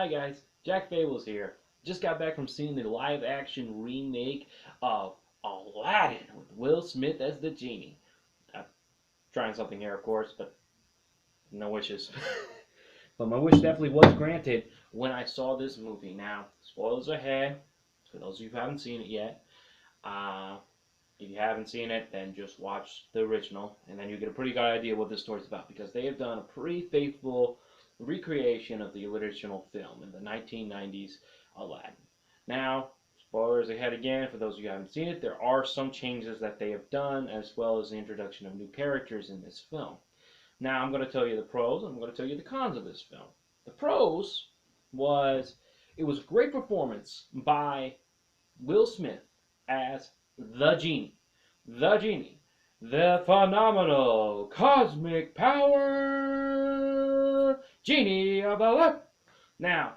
Hi guys, Jack Fables here. Just got back from seeing the live-action remake of Aladdin with Will Smith as the genie. I'm trying something here, of course, but no wishes. But my wish definitely was granted when I saw this movie. Now, spoilers ahead, for those of you who haven't seen it yet. Uh, if you haven't seen it, then just watch the original, and then you get a pretty good idea what this story's about, because they have done a pretty faithful recreation of the original film in the 1990s Aladdin. Now, spoilers ahead again, for those of you who haven't seen it, there are some changes that they have done, as well as the introduction of new characters in this film. Now, I'm going to tell you the pros, and I'm going to tell you the cons of this film. The pros was, it was a great performance by Will Smith as the Genie. The Genie. The phenomenal cosmic power Genie of Aladdin. Now,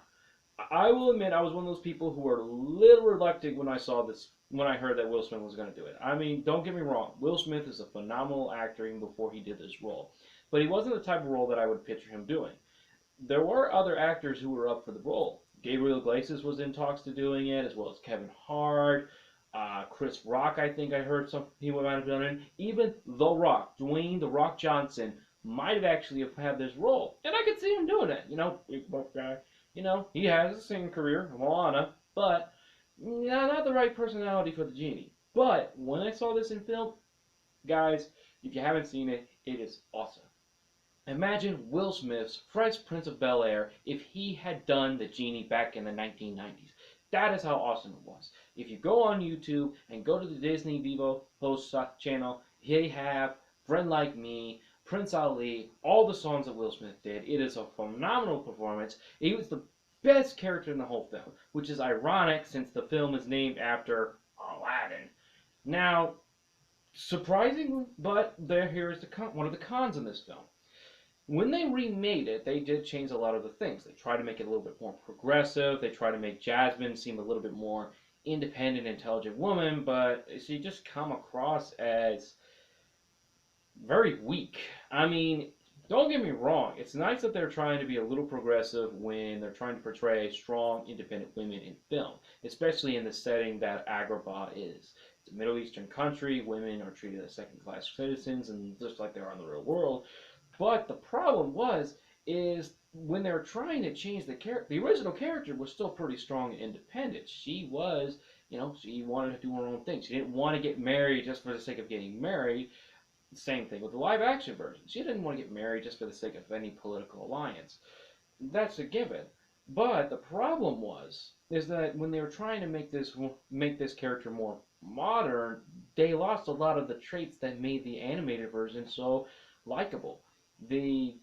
I will admit I was one of those people who were a little reluctant when I saw this, when I heard that Will Smith was going to do it. I mean, don't get me wrong. Will Smith is a phenomenal actor even before he did this role. But he wasn't the type of role that I would picture him doing. There were other actors who were up for the role. Gabriel Iglesias was in talks to doing it, as well as Kevin Hart, Chris Rock. I think I heard some he might have done it. Even The Rock, Dwayne The Rock Johnson, might have actually have had this role, and I could see him doing it. You know, big buff guy. You know, he has a singing career, Moana, but not the right personality for the genie. But when I saw this in film, guys, if you haven't seen it, it is awesome. Imagine Will Smith's Fresh Prince of Bel-Air if he had done the genie back in the 1990s. That is how awesome it was. If you go on YouTube and go to the Disney Vivo host channel, they have Friend Like Me, Prince Ali, all the songs that Will Smith did. It is a phenomenal performance. He was the best character in the whole film, which is ironic since the film is named after Aladdin. Now, surprising, but here's one of the cons in this film. When they remade it, they did change a lot of the things. They tried to make it a little bit more progressive. They tried to make Jasmine seem a little bit more independent, intelligent woman, but she just come across as very weak. I mean, don't get me wrong. It's nice that they're trying to be a little progressive when they're trying to portray strong, independent women in film, especially in the setting that Agrabah is. It's a Middle Eastern country. Women are treated as second-class citizens, and just like they are in the real world. But the problem is when they were trying to change the original character was still pretty strong and independent. She was, she wanted to do her own thing. She didn't want to get married just for the sake of getting married. Same thing with the live action version. She didn't want to get married just for the sake of any political alliance. That's a given. But the problem is that when they were trying to make this character more modern, they lost a lot of the traits that made the animated version so likable. The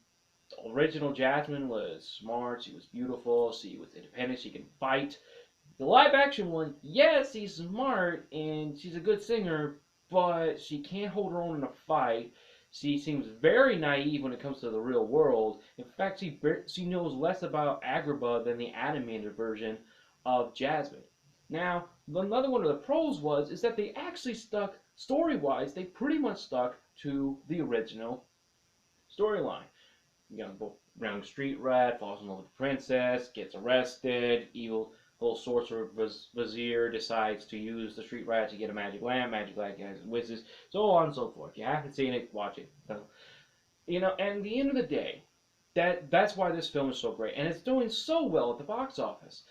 original Jasmine was smart, she was beautiful, she was independent, she can fight. The live action one, yes, she's smart and she's a good singer, but she can't hold her own in a fight. She seems very naive when it comes to the real world. In fact, she knows less about Agrabah than the animated version of Jasmine. Now, another one of the pros is that they actually stuck, story-wise, they pretty much stuck to the original storyline. Young street rat falls in love with the princess, gets arrested, evil sorcerer vizier decides to use the street rat to get a magic lamp gets wizards, so on and so forth. If you haven't seen it, watch it. And at the end of the day, that's why this film is so great, and it's doing so well at the box office.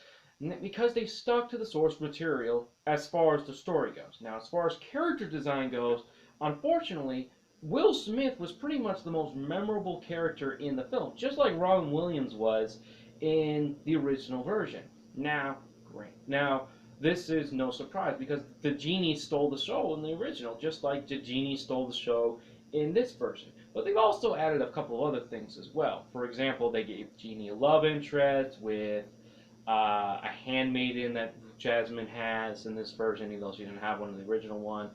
Because they stuck to the source material as far as the story goes. Now, as far as character design goes, unfortunately, Will Smith was pretty much the most memorable character in the film, just like Robin Williams was in the original version. Now, this is no surprise because the Genie stole the show in the original, just like the Genie stole the show in this version. But they've also added a couple of other things as well. For example, they gave Genie a love interest with a handmaiden that Jasmine has in this version, even though she didn't have one in the original one.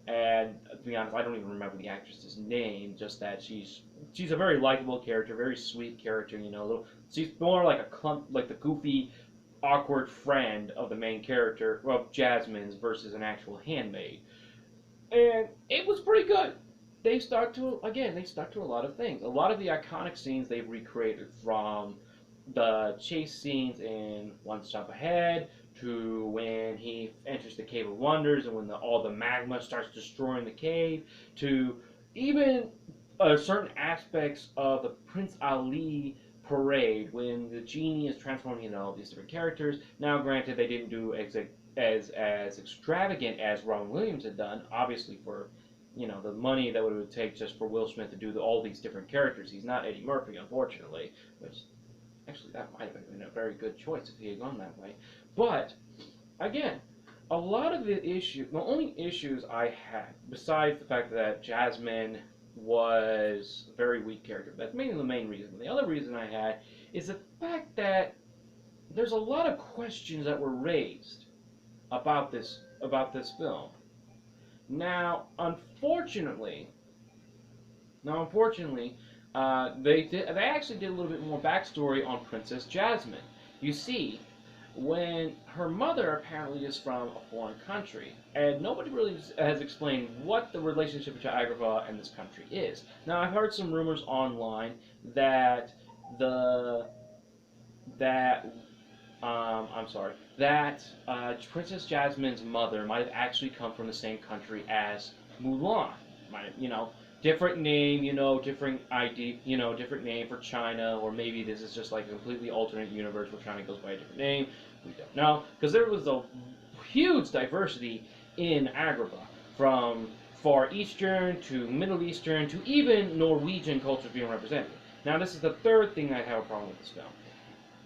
And to be honest, I don't even remember the actress's name. Just that she's a very likable character, very sweet character. She's more like like the goofy, awkward friend of the main character of Jasmine's versus an actual handmaid. And it was pretty good. They stuck to a lot of things. A lot of the iconic scenes they've recreated from the chase scenes in One Step Ahead, to when he enters the Cave of Wonders and when all the magma starts destroying the cave, to even certain aspects of the Prince Ali parade when the genie is transforming into all these different characters. Now, granted, they didn't do as extravagant as Robin Williams had done, obviously for the money that it would take just for Will Smith to do all these different characters. He's not Eddie Murphy, unfortunately, which actually that might have been a very good choice if he had gone that way. But again, a lot of the only issues I had, besides the fact that Jasmine was a very weak character, that's mainly the main reason. The other reason I had is the fact that there's a lot of questions that were raised about this film. Now, unfortunately, they actually did a little bit more backstory on Princess Jasmine. You see, when her mother apparently is from a foreign country, and nobody really has explained what the relationship between Agrabah and this country is. Now, I've heard some rumors online that the that I'm sorry that Princess Jasmine's mother might have actually come from the same country as Mulan. Might different name, different ID, different name for China, or maybe this is just like a completely alternate universe where China goes by a different name. We don't know, because there was a huge diversity in Agrabah, from Far Eastern to Middle Eastern to even Norwegian cultures being represented. Now, this is the third thing I have a problem with this film.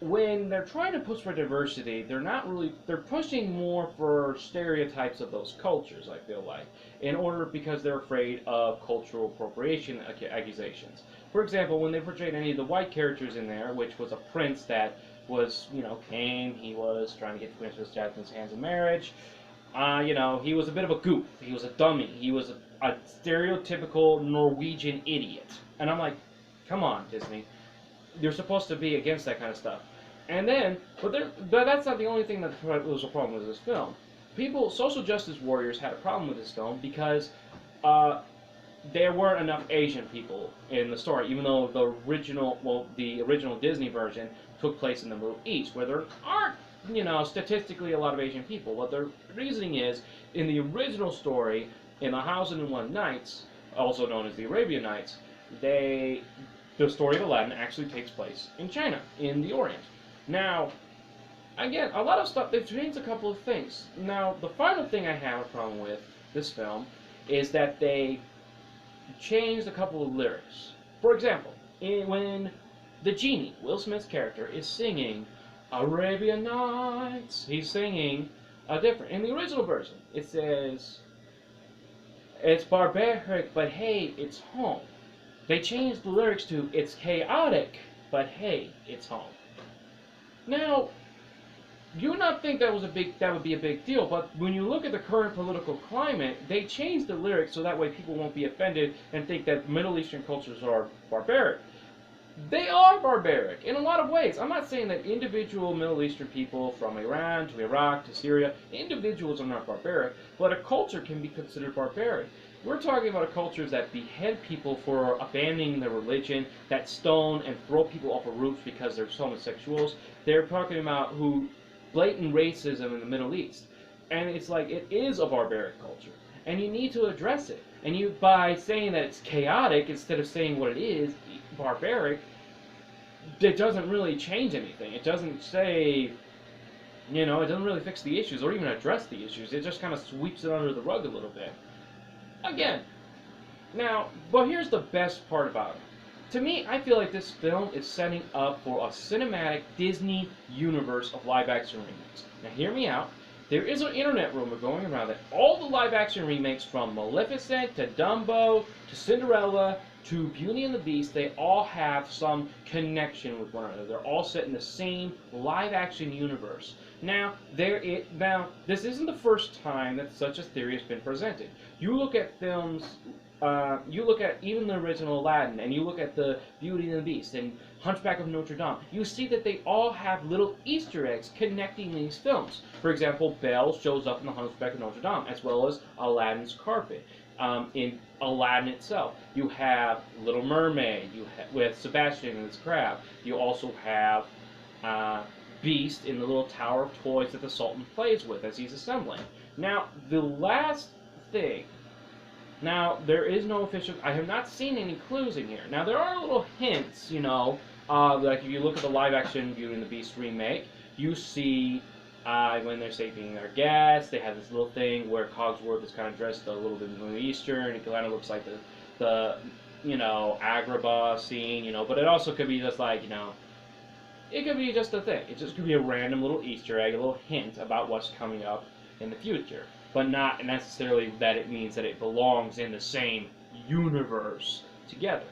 When they're trying to push for diversity, they're pushing more for stereotypes of those cultures, I feel like, because they're afraid of cultural appropriation accusations. For example, when they portrayed any of the white characters in there, which was a prince that was, came, he was trying to get Princess Jasmine's hands in marriage, he was a bit of a goof, he was a dummy, he was a stereotypical Norwegian idiot. And I'm like, come on, Disney. You're supposed to be against that kind of stuff. And then, but that's not the only thing that was a problem with this film. Social justice warriors had a problem with this film because there weren't enough Asian people in the story, even though the original Disney version took place in the Middle East, where there aren't, statistically a lot of Asian people. What their reasoning is, in the original story, in the 1001 Nights, also known as the Arabian Nights, the story of Aladdin actually takes place in China, in the Orient. Now, again, a lot of stuff, they've changed a couple of things. Now, the final thing I have a problem with this film is that they changed a couple of lyrics. For example, when the genie, Will Smith's character, is singing Arabian Nights, he's singing a different. In the original version, it says, it's barbaric, but hey, it's home. They changed the lyrics to, it's chaotic, but hey, it's home. Now, you would not think that would be a big deal, but when you look at the current political climate, they changed the lyrics so that way people won't be offended and think that Middle Eastern cultures are barbaric. They are barbaric in a lot of ways. I'm not saying that individual Middle Eastern people from Iran to Iraq to Syria, individuals are not barbaric, but a culture can be considered barbaric. We're talking about cultures that behead people for abandoning their religion, that stone and throw people off of roofs because they're homosexuals. They're talking about blatant racism in the Middle East. And it's like, it is a barbaric culture. And you need to address it. And by saying that it's chaotic instead of saying what it is, barbaric, it doesn't really change anything. It doesn't say, it doesn't really fix the issues or even address the issues. It just kind of sweeps it under the rug a little bit. Again, but here's the best part about it. To me, I feel like this film is setting up for a cinematic Disney universe of live-action remakes. Now, hear me out. There is an internet rumor going around that all the live-action remakes, from Maleficent to Dumbo to Cinderella to Beauty and the Beast, they all have some connection with one another. They're all set in the same live-action universe. Now, this isn't the first time that such a theory has been presented. You look at films, you look at even the original Aladdin, and you look at the Beauty and the Beast and Hunchback of Notre Dame, you see that they all have little Easter eggs connecting these films. For example, Belle shows up in the Hunchback of Notre Dame, as well as Aladdin's carpet. In Aladdin itself, you have Little Mermaid, with Sebastian and his crab. You also have beast in the little tower of toys that the Sultan plays with as he's assembling. Now, the last thing. Now, there is no official. I have not seen any clues in here. Now, there are little hints, like if you look at the live action Beauty and the Beast remake, you see when they're saving their guests, they have this little thing where Cogsworth is kind of dressed a little bit Middle Eastern. It kind of looks like the Agrabah scene, but it also could be just like, it could be just a thing. It just could be a random little Easter egg, a little hint about what's coming up in the future. But not necessarily that it means that it belongs in the same universe together.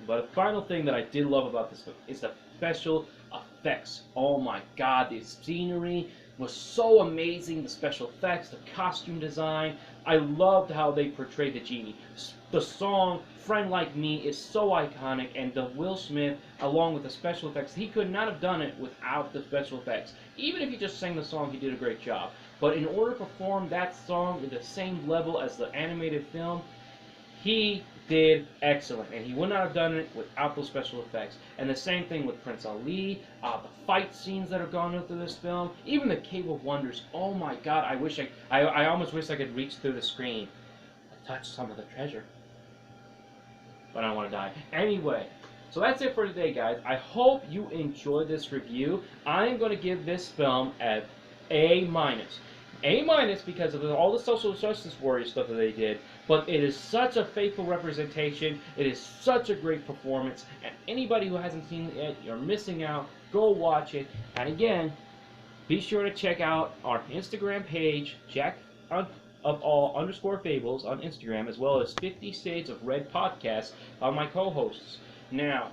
But the final thing that I did love about this book is the special effects. Oh my god, the scenery was so amazing. The special effects, the costume design. I loved how they portrayed the genie. The song Friend Like Me is so iconic, and the Will Smith, along with the special effects, he could not have done it without the special effects. Even if he just sang the song, he did a great job. But in order to perform that song at the same level as the animated film, he did excellent, and he would not have done it without those special effects. And the same thing with Prince Ali, the fight scenes that have gone through this film, even the Cave of Wonders. Oh my god, I almost wish I could reach through the screen and touch some of the treasure. But I don't want to die. Anyway, so that's it for today, guys. I hope you enjoyed this review. I am going to give this film an A-. A- because of all the social justice warrior stuff that they did, but it is such a faithful representation. It is such a great performance, and anybody who hasn't seen it yet, you're missing out. Go watch it. And again, be sure to check out our Instagram page, Jack_of_all_fables on Instagram, as well as 50 Shades of Red podcast on my co-hosts. Now,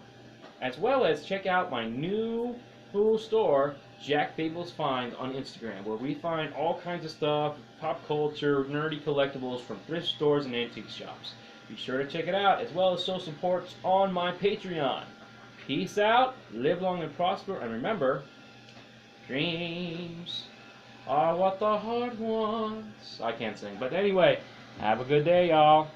as well as check out my new store, Jack Fables Finds on Instagram, where we find all kinds of stuff, pop culture, nerdy collectibles from thrift stores and antique shops. Be sure to check it out, as well as show support on my Patreon. Peace out, live long and prosper, and remember, dreams are what the heart wants. I can't sing, but anyway, have a good day, y'all.